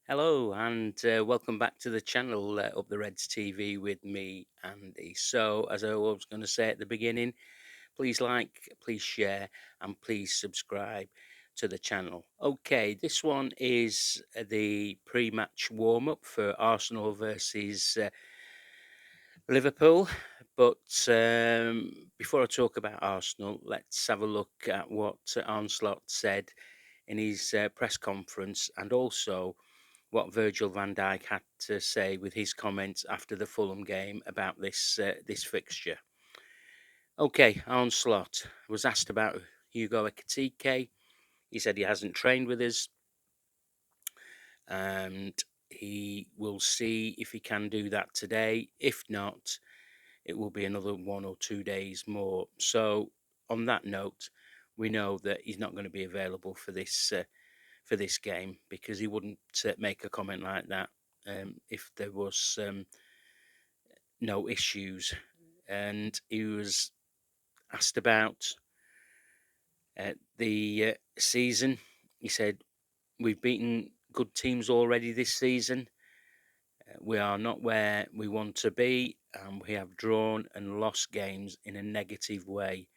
Hello and welcome back to the channel Up the Reds TV with me, Andy. So, as I was going to say at the beginning, please like, please share, and please subscribe to the channel. Okay, this one is the pre-match warm-up for Arsenal versus Liverpool. But before I talk about Arsenal, let's have a look at what Arne Slot said in his press conference, and also what Virgil van Dijk had to say with his comments after the Fulham game about this fixture. Okay, Arne Slot was asked about Hugo Ekitike. He said he hasn't trained with us, and he will see if he can do that today. If not, it will be another 1 or 2 days more. So, on that note, we know that he's not going to be available for this game, because he wouldn't make a comment like that if there was no issues. And he was asked about the season. He said, "We've beaten good teams already this season. We are not where we want to be, and we have drawn and lost games in a negative way."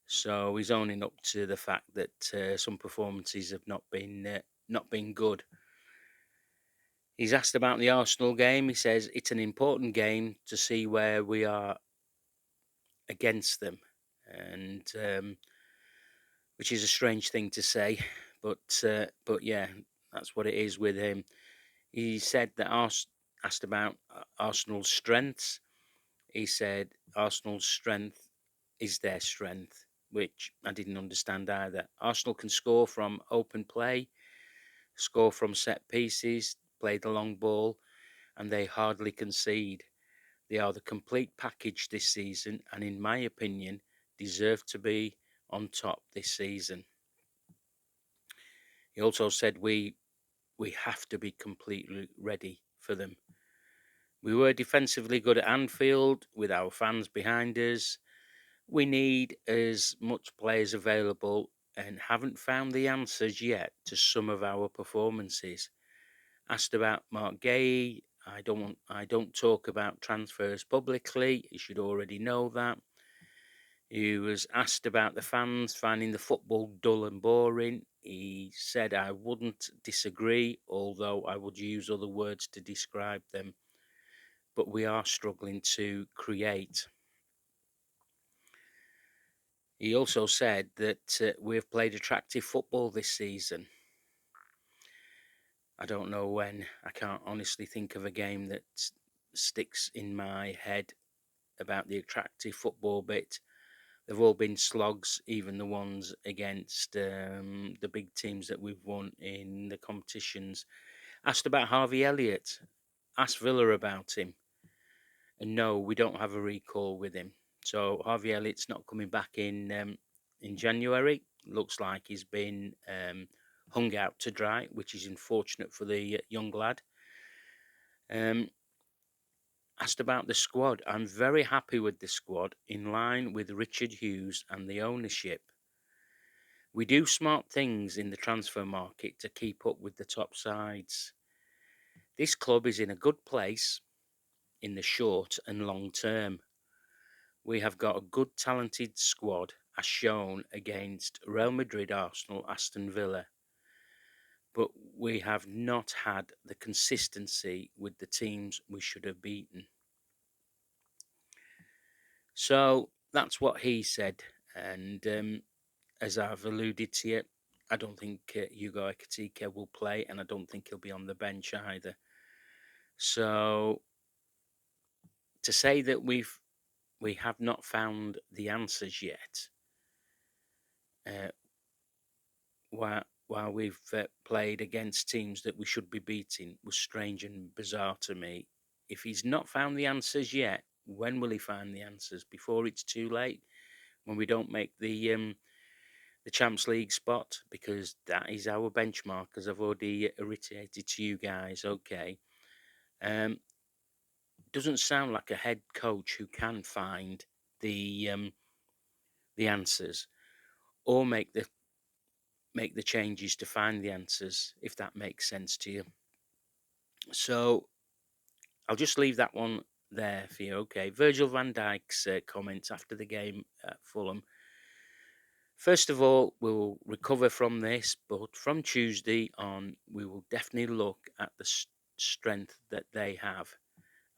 So he's owning up to the fact that some performances have not been good. He's asked about the Arsenal game. He says it's an important game to see where we are against them, and which is a strange thing to say, but yeah, that's what it is with him. He said that asked about Arsenal's strengths. He said Arsenal's strength is their strength, which I didn't understand either. Arsenal can score from open play, score from set pieces, play the long ball, and they hardly concede. They are the complete package this season, and in my opinion, deserve to be on top this season. He also said we have to be completely ready for them. We were defensively good at Anfield with our fans behind us. We need as much players available and haven't found the answers yet to some of our performances. Asked about Mark Gay, I don't talk about transfers publicly. You should already know that. He was asked about the fans finding the football dull and boring. He said I wouldn't disagree, although I would use other words to describe them. But we are struggling to create. He also said that we've played attractive football this season. I don't know when. I can't honestly think of a game that sticks in my head about the attractive football bit. They've all been slogs, even the ones against the big teams that we've won in the competitions. Asked about Harvey Elliott. Asked Villa about him. And no, we don't have a recall with him. So Harvey Elliott's not coming back in January. Looks like he's been hung out to dry, which is unfortunate for the young lad. Um, Asked about the squad. I'm very happy with the squad, in line with Richard Hughes and the ownership. We do smart things in the transfer market to keep up with the top sides. This club is in a good place in the short and long term. We have got a good, talented squad, as shown against Real Madrid, Arsenal, Aston Villa. But we have not had the consistency with the teams we should have beaten. So that's what he said. And as I've alluded to it, I don't think Hugo Ekitike will play, and I don't think he'll be on the bench either. So to say that we have not found the answers yet, uh, while we've played against teams that we should be beating, was strange and bizarre to me. If he's not found the answers yet, when will he find the answers? Before it's too late, when we don't make the Champions League spot, because that is our benchmark, as I've already reiterated to you guys. Okay, um, doesn't sound like a head coach who can find the answers, or make the changes to find the answers, if that makes sense to you. So I'll just leave that one there for you. Okay, Virgil van Dijk's comments after the game at Fulham. First of all, we'll recover from this, but from Tuesday on, we will definitely look at the strength that they have,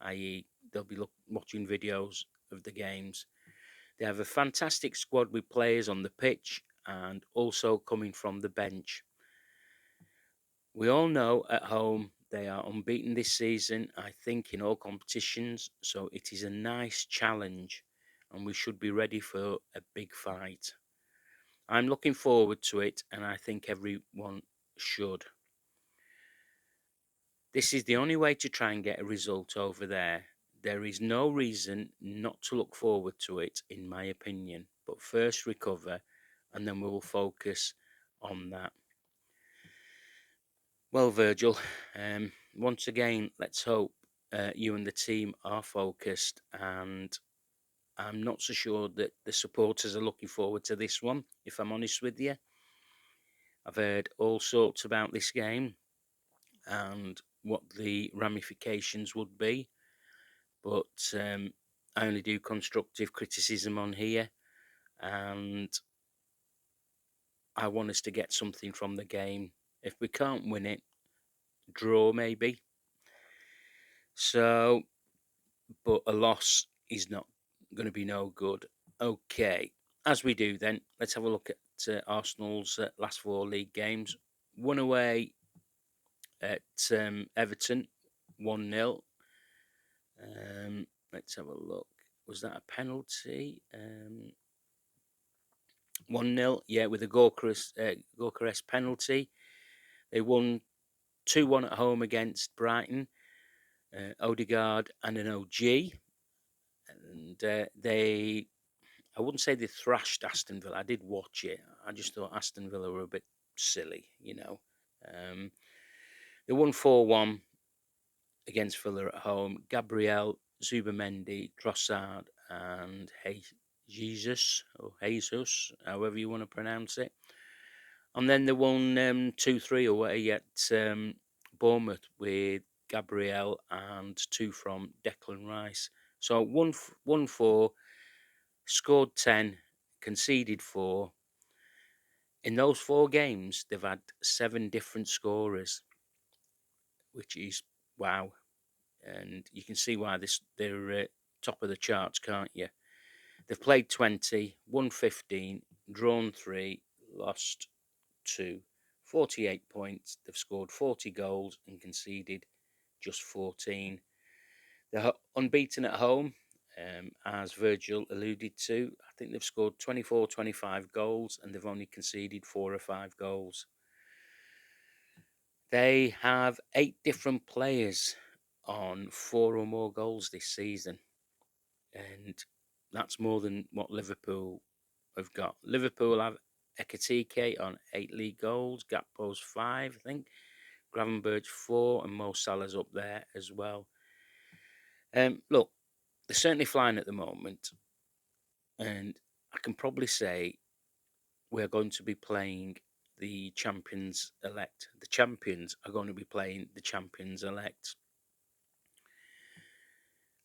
i.e., they'll be watching videos of the games. They have a fantastic squad with players on the pitch and also coming from the bench. We all know at home they are unbeaten this season, I think, in all competitions, so it is a nice challenge and we should be ready for a big fight. I'm looking forward to it, and I think everyone should. This is the only way to try and get a result over there. There is no reason not to look forward to it, in my opinion. But first, recover, and then we will focus on that. Well, Virgil, once again, let's hope you and the team are focused, and I'm not so sure that the supporters are looking forward to this one, if I'm honest with you. I've heard all sorts about this game and what the ramifications would be, but I only do constructive criticism on here, and I want us to get something from the game. If we can't win it, draw maybe. So, but a loss is not going to be no good. Okay, as we do then, let's have a look at Arsenal's last four league games. One away at Everton, 1-0. Let's have a look. Was that a penalty? 1-0, yeah, with a Gorkarest penalty. They won 2-1 at home against Brighton, Odegaard and an OG. And I wouldn't say they thrashed Aston Villa. I did watch it. I just thought Aston Villa were a bit silly, you know. They won 4-1 against Villa at home. Gabriel, Zubamendi, Trossard, and Jesus, however you want to pronounce it. And then they won 2-3 away at Bournemouth with Gabriel and 2 from Declan Rice. So 1-4, scored 10, conceded 4. In those 4 games, they've had 7 different scorers, which is wow. And you can see why they're top of the charts, can't you? They've played 20, won 15, drawn 3, lost 2, 48 points. They've scored 40 goals and conceded just 14. They're unbeaten at home, as Virgil alluded to. I think they've scored 24, 25 goals and they've only conceded 4 or 5 goals. They have 8 different players on 4 or more goals this season, and that's more than what Liverpool have got. Liverpool have Ekitike on 8 league goals, Gakpo's 5, I think, Gravenberch 4, and Mo Salah's up there as well. Look, they're certainly flying at the moment, and I can probably say we're going to be playing the champions elect. The champions are going to be playing the champions elect.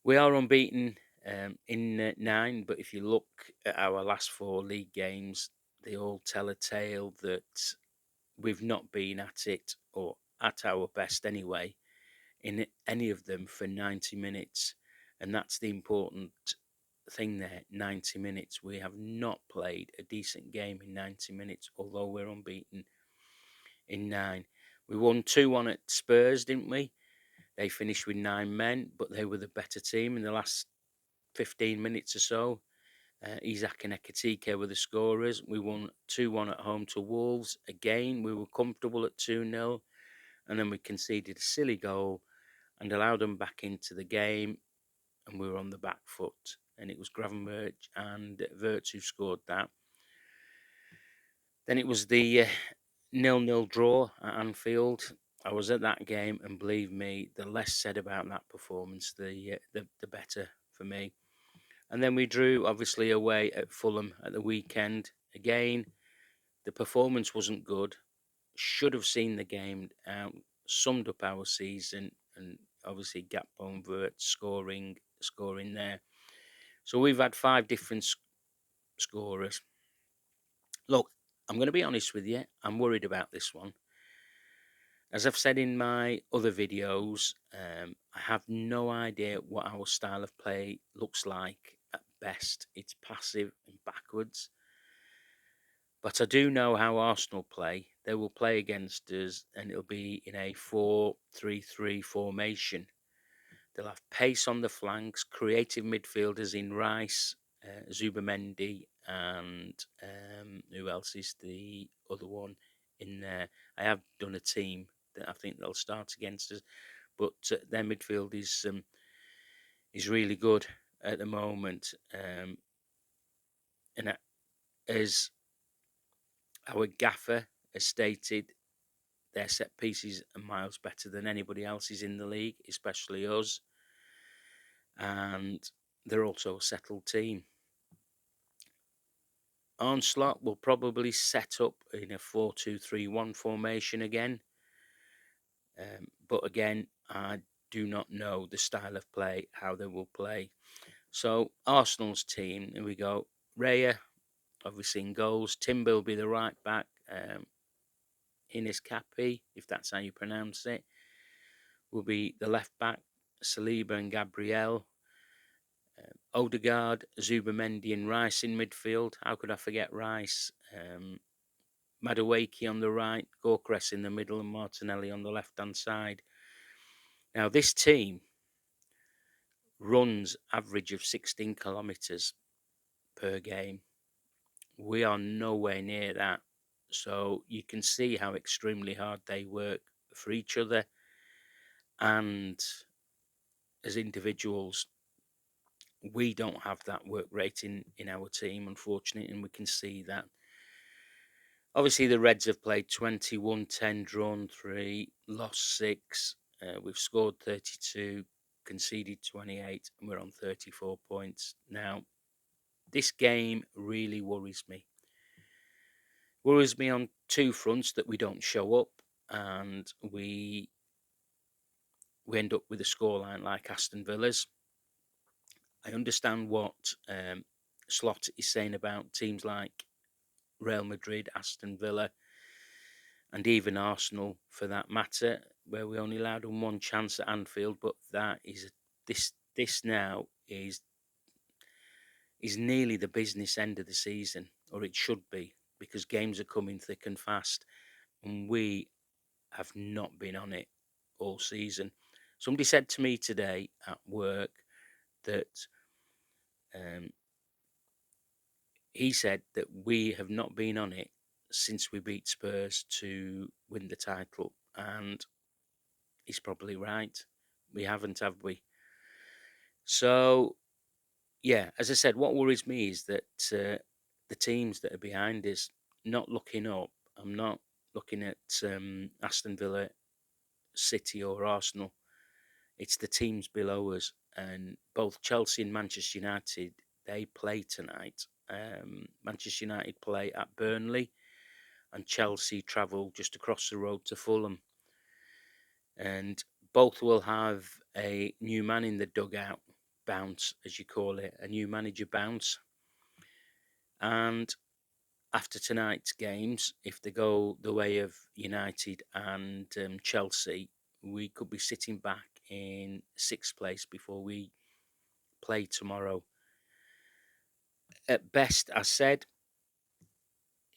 We are unbeaten in 9, but if you look at our last 4 league games, they all tell a tale that we've not been at it, or at our best anyway, in any of them for 90 minutes. And that's the important thing there, 90 minutes. We have not played a decent game in 90 minutes, although we're unbeaten in 9. We won 2-1 at Spurs, didn't we? They finished with 9 men, but they were the better team in the last 15 minutes or so. Isak and Ekitike were the scorers. We won 2-1 at home to Wolves. Again, we were comfortable at 2-0, and then we conceded a silly goal and allowed them back into the game, and we were on the back foot. And it was Gravenberch and Wirtz who scored that. Then it was the 0-0 draw at Anfield. I was at that game, and believe me, the less said about that performance, the better for me. And then we drew, obviously, away at Fulham at the weekend. Again, the performance wasn't good. Should have seen the game out, summed up our season. and obviously Gakpo and Vert scoring there. So we've had 5 different scorers. Look, I'm going to be honest with you. I'm worried about this one. As I've said in my other videos, I have no idea what our style of play looks like at best. It's passive and backwards. But I do know how Arsenal play. They will play against us, and it'll be in a 4-3-3 formation. They'll have pace on the flanks, creative midfielders in Rice, Zubamendi, and who else is the other one in there? I have done a team that I think they'll start against us, but their midfield is really good at the moment. And as our gaffer has stated, their set pieces are miles better than anybody else's in the league, especially us. And they're also a settled team. Arne Slot will probably set up in a 4-2-3-1 formation again. But again, I do not know the style of play, how they will play. So Arsenal's team, here we go. Raya, obviously in goals. Timber will be the right back. Ines Capi, if that's how you pronounce it, will be the left back. Saliba and Gabriel. Odegaard, Zubamendi and Rice in midfield. How could I forget Rice? Madueke on the right, Gorkres in the middle, and Martinelli on the left-hand side. Now, this team runs average of 16 kilometres per game. We are nowhere near that. So you can see how extremely hard they work for each other and as individuals. We don't have that work rate in our team, unfortunately, and we can see that. Obviously, the Reds have played 21, 10, drawn 3, lost 6. We've scored 32, conceded 28, and we're on 34 points. Now, this game really worries me. Worries me on 2 fronts, that we don't show up and we end up with a scoreline like Aston Villa's. I understand what Slot is saying about teams like Real Madrid, Aston Villa, and even Arsenal for that matter, where we only allowed them 1 chance at Anfield. But that is this now is nearly the business end of the season, or it should be, because games are coming thick and fast, and we have not been on it all season. Somebody said to me today at work that he said that we have not been on it since we beat Spurs to win the title, and he's probably right. We haven't, have we? So, yeah, as I said, what worries me is that the teams that are behind us not looking up. I'm not looking at Aston Villa, City, or Arsenal. It's the teams below us, and both Chelsea and Manchester United, they play tonight. Manchester United play at Burnley, and Chelsea travel just across the road to Fulham. And both will have a new man in the dugout, bounce, as you call it, a new manager bounce. And after tonight's games, if they go the way of United and Chelsea, we could be sitting back in 6th place before we play tomorrow. At best, I said,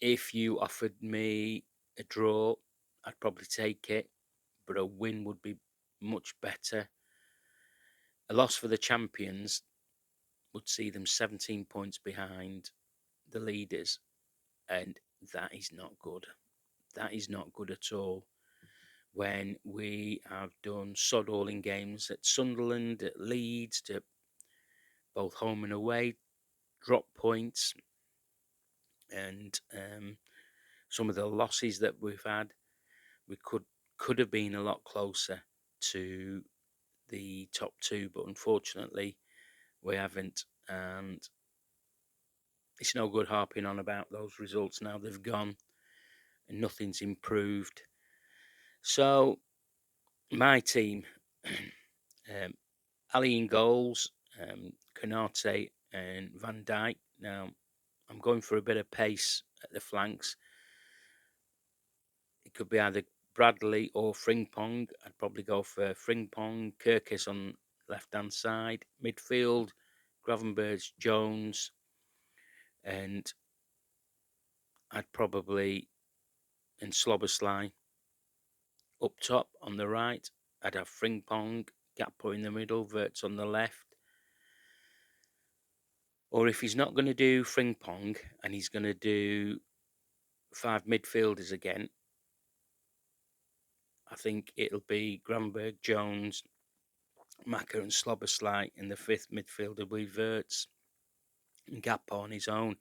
if you offered me a draw, I'd probably take it, but a win would be much better. A loss for the champions would see them 17 points behind the leaders, and that is not good. That is not good at all. When we have done sod all in games at Sunderland, at Leeds, to both home and away, drop points, and some of the losses that we've had, we could have been a lot closer to the top 2, but unfortunately we haven't, and it's no good harping on about those results now. They've gone and nothing's improved. So my team, um, Ali in goals, Konate and Van Dijk. Now, I'm going for a bit of pace at the flanks. It could be either Bradley or Frimpong. I'd probably go for Frimpong. Kirkis on left hand side. Midfield, Gravenberch, Jones, and I'd probably and Slobberslide up top on the right. I'd have Frimpong, Gakpo in the middle, Verts on the left. Or if he's not going to do Frimpong and he's going to do 5 midfielders again, I think it'll be Gravenberch, Jones, Maka and Slobberslide in the 5th midfielder with Verts and Gakpo on his own.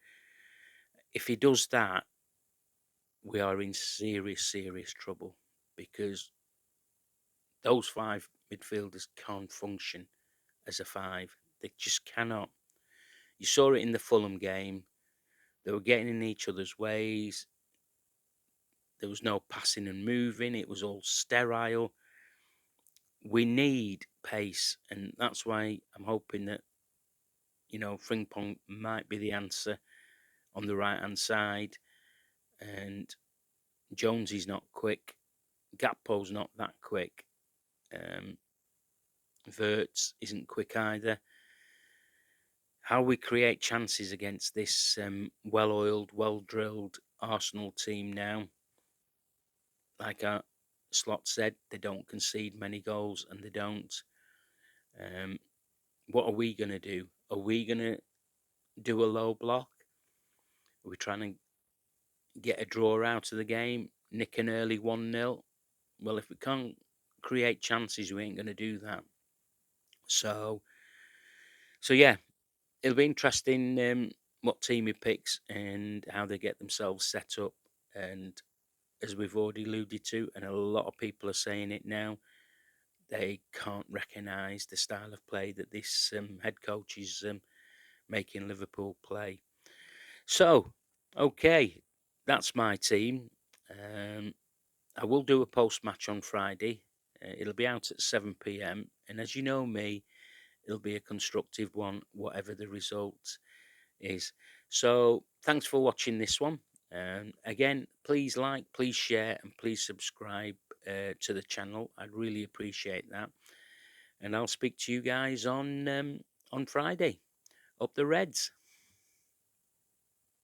If he does that, we are in serious, serious trouble because those 5 midfielders can't function as a 5. They just cannot. You saw it in the Fulham game. They were getting in each other's ways. There was no passing and moving. It was all sterile. We need pace, and that's why I'm hoping that, Frimpong might be the answer on the right-hand side. And Jones is not quick. Gakpo's not that quick. Verts isn't quick either. How we create chances against this well-oiled, well-drilled Arsenal team now, like Slot said, they don't concede many goals, and they don't. What are we going to do? Are we going to do a low block? Are we trying to get a draw out of the game, nick an early 1-0? Well, if we can't create chances, we ain't going to do that. So yeah, it'll be interesting what team he picks and how they get themselves set up. And as we've already alluded to, and a lot of people are saying it now, they can't recognise the style of play that this head coach is making Liverpool play. So, okay, that's my team. I will do a post match on Friday. It'll be out at 7 p.m. And as you know me, it'll be a constructive one, whatever the result is. So, thanks for watching this one. Again, please like, please share, and please subscribe to the channel. I'd really appreciate that. And I'll speak to you guys on Friday. Up the Reds.